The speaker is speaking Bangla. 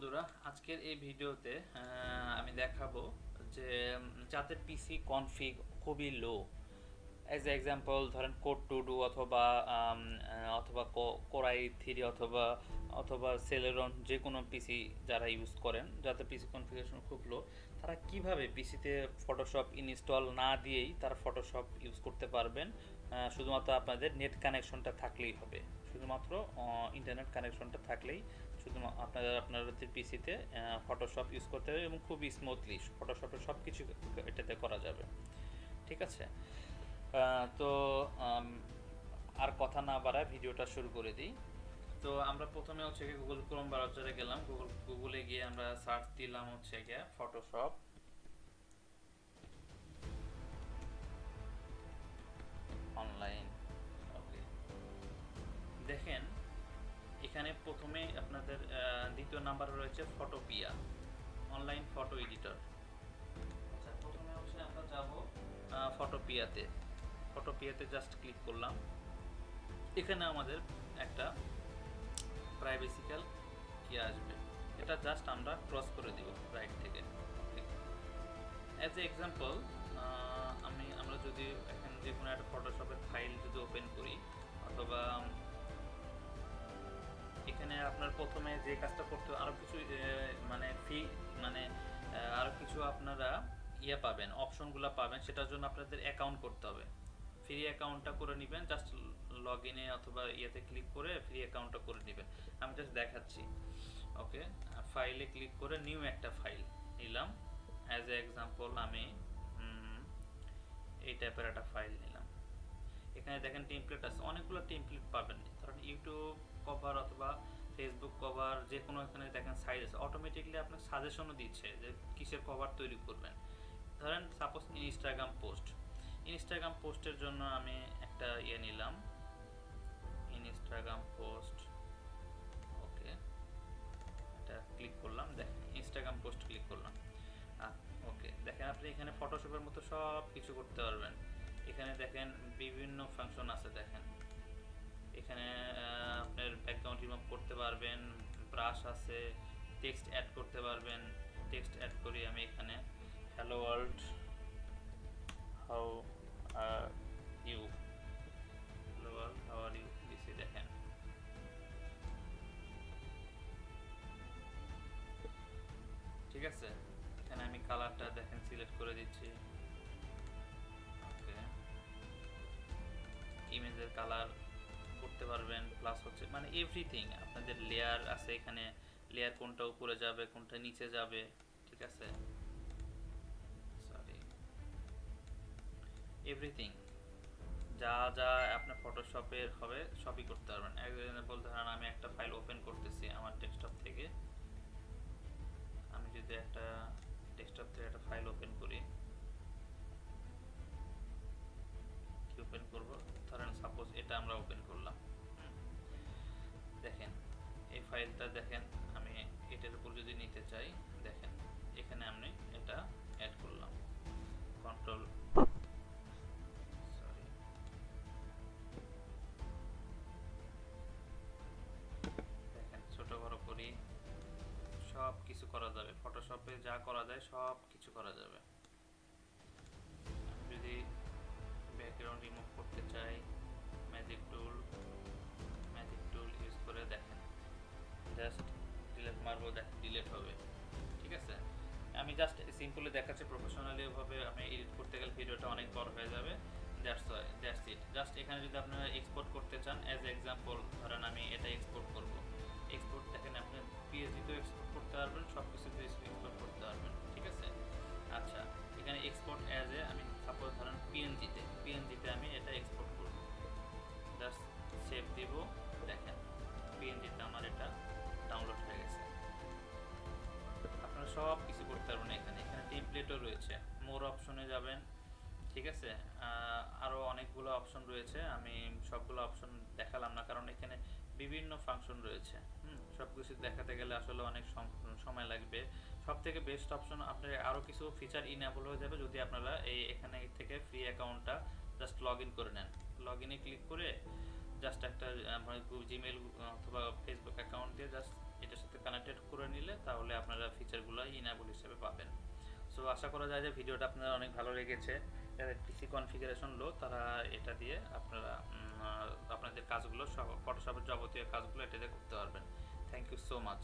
বন্ধুরা, আজকের এই ভিডিওতে আমি দেখাবো যে যাদের পিসি কনফিগ খুবই লো, অ্যাজ এক্সাম্পল ধরেন কোড টু ডু অথবা কোরাই থ্রি অথবা অথবা সেলেরন, যে কোনো পিসি যারা ইউজ করেন, যাদের পিসি কনফিগারেশন খুব লো, তারা কিভাবে পিসিতে ফটোশপ ইনস্টল না দিয়েই তারা ফটোশপ ইউজ করতে পারবেন। শুধুমাত্র আপনাদের নেট কানেকশনটা থাকলেই হবে, শুধুমাত্র ইন্টারনেট কানেকশনটা থাকলেই আপনাদের পিসিতে ফটোশপ ইউজ করতে হবে এবং খুবই স্মুথলি ফটোশপের সব কিছু এটাতে করা যাবে। ঠিক আছে। তো আর কথা না বাড়ায় ভিডিওটা শুরু করে দিই। তো আমরা প্রথমে হচ্ছে গিয়ে গুগল ক্রোম ব্রাউজারে গেলাম, গুগলে গিয়ে আমরা সার্চ দিলাম হচ্ছে গিয়ে ফটোশপ অনলাইন। ওকে, দেখেন এখানে প্রথমে আপনাদের দ্বিতীয় নাম্বারে রয়েছে ফটোপিয়া অনলাইন ফটো এডিটর। আচ্ছা, প্রথমে হচ্ছে আমরা যাব ফটোপিয়াতে। ফটোপিয়াতে জাস্ট ক্লিক করলাম। এখানে আমাদের একটা প্রাইভেসিক্যাল আসবে, এটা জাস্ট আমরা ক্রস করে দিব রাইট থেকে। ওকে, অ্যাজ এ এক্সাম্পল আমরা যদি এখানে যে কোনো একটা ফটোশপের ফাইল যদি ওপেন করি, অথবা এখানে আপনার প্রথমে যে কাজটা করতে আরও কিছু মানে আরও কিছু আপনারা পাবেন, অপশনগুলো পাবেন, সেটার জন্য আপনাদের অ্যাকাউন্ট করতে হবে। ফ্রি অ্যাকাউন্টটা করে নেবেন, জাস্ট লগ ইনে অথবা ক্লিক করে ফ্রি অ্যাকাউন্টটা করে নেবেন। আমি জাস্ট দেখাচ্ছি। ওকে, ফাইলে ক্লিক করে নিউ একটা ফাইল নিলাম। অ্যাজ এ এক্সাম্পল আমি এই টাইপের একটা ফাইল নিলাম। এখানে দেখেন টেমপ্লেট আছে, অনেকগুলো টেমপ্লেট পাবেন। ধরেন ইউটিউব কভার অথবা ফেসবুক কভার, যে কোনো এখানে দেখেন সাইজ আছে, অটোমেটিকলি আপনার সাজেশনও দিচ্ছে যে কিসের কভার তৈরি করবেন। ধরেন সাপোজ ইনস্টাগ্রাম পোস্টের জন্য আমি একটা নিলাম, ইনস্টাগ্রাম পোস্ট। ওকে, এটা ক্লিক করলাম, দেখেন ইনস্টাগ্রাম পোস্ট ক্লিক করলাম। ওকে, দেখেন আপনি এখানে ফটোশপের মতো সব কিছু করতে পারবেন। এখানে দেখেন বিভিন্ন ফাংশন আছে, দেখেন এখানে আপনার ব্যাকগ্রাউন্ড রিমুভ করতে পারবেন, ব্রাশ আছে, টেক্সট অ্যাড করতে পারবেন। টেক্সট অ্যাড করি আমি এখানে, hello world, how are you, hello world, how are you দিছি। দেখেন ঠিক আছে। এখানে আমি কালারটা দেখেন সিলেক্ট করে দিচ্ছি। ওকে, ইমেজের কালার করতে পারবেন, প্লাস হচ্ছে মানে এভরিথিং। আপনাদের লেয়ার আছে, এখানে লেয়ার কোনটা উপরে যাবে কোনটা নিচে যাবে, ঠিক আছে, সরি, এভরিথিং যা যা আপনার ফটোশপের হবে সবই করতে পারবেন। এক্সাম্পল ধরেন আমি একটা ফাইল ওপেন করতেছি আমার ডেস্কটপ থেকে। আমি যদি একটা ডেস্কটপ থেকে একটা ফাইল ওপেন করি, কি ওপেন করব, ধরেন সাপোজ এটা আমরা ওপেন করলাম। দেখেন এই ফাইলটা, দেখেন আমি এটার উপর যদি নিতে চাই, দেখেন এখানে আমি এটা অ্যাড করলাম, কন্ট্রোল, সরি, দেখেন ছোট বড় করি, সব কিছু করা যাবে। ফটোশপে যা করা যায় সব কিছু করা যাবে। আমি যদি ব্যাকগ্রাউন্ড রিমুভ করতে চাই, ম্যাজিক টুল ইউজ করে দেখেন জাস্ট ডিলিট মারবো, দেখেন ডিলিট হবে। ঠিক আছে, আমি জাস্ট সিম্পলি দেখাচ্ছি, প্রফেশনালি ভাবে আমি এডিট করতে গেলে ভিডিওটা অনেক বড় হয়ে যাবে। That's it. জাস্ট এখানে যদি আপনারা এক্সপোর্ট করতে চান, অ্যাজ এক্সাম্পল ধরেন আমি এটা এক্সপোর্ট করব। এক্সপোর্ট দেখেন আপনি পিএসডিতেও এক্সপোর্ট করতে পারবেন, সব কিছুতে এক্সপোর্ট করতে পারবেন। ঠিক আছে। আচ্ছা, এখানে এক্সপোর্ট অ্যাজ এ আমি সাপোজ ধরেন পিএনজিতে আমি এটা এক্সপোর্ট করব, জাস্ট সেভ দিব। দেখেন পিএনজিতে আমার এটা ডাউনলোড হয়ে গেছে। আপনারা সব কিছু করতে পারবেন। এখানে টেমপ্লেটও রয়েছে, মোর অপশনে যাবেন। ঠিক আছে, আরও অনেকগুলো অপশন রয়েছে, আমি সবগুলো অপশন দেখালাম না কারণ এখানে বিভিন্ন ফাংশন রয়েছে। সব কিছু দেখাতে গেলে আসলে অনেক সময় লাগবে। সব থেকে বেস্ট অপশন, আপনার আরও কিছু ফিচার ইনেবল হয়ে যাবে যদি আপনারা এখানে থেকে ফ্রি অ্যাকাউন্টটা জাস্ট লগ ইন করে নেন। লগ ইনে ক্লিক করে জাস্ট একটা জিমেল অথবা ফেসবুক অ্যাকাউন্ট দিয়ে জাস্ট এটার সাথে কানেক্টেড করে নিলে দিলে তাহলে আপনারা ফিচারগুলো ইনেবল হিসেবে পাবেন। সো আশা করা যায় যে ভিডিওটা আপনাদের অনেক ভালো লেগেছে। যাদের পিসি কনফিগারেশন লো তারা এটা দিয়ে আপনারা আপনাদের কাজগুলো ফটোশপের যাবতীয় কাজগুলো এটা দিয়ে করতে পারবেন। Thank you so much.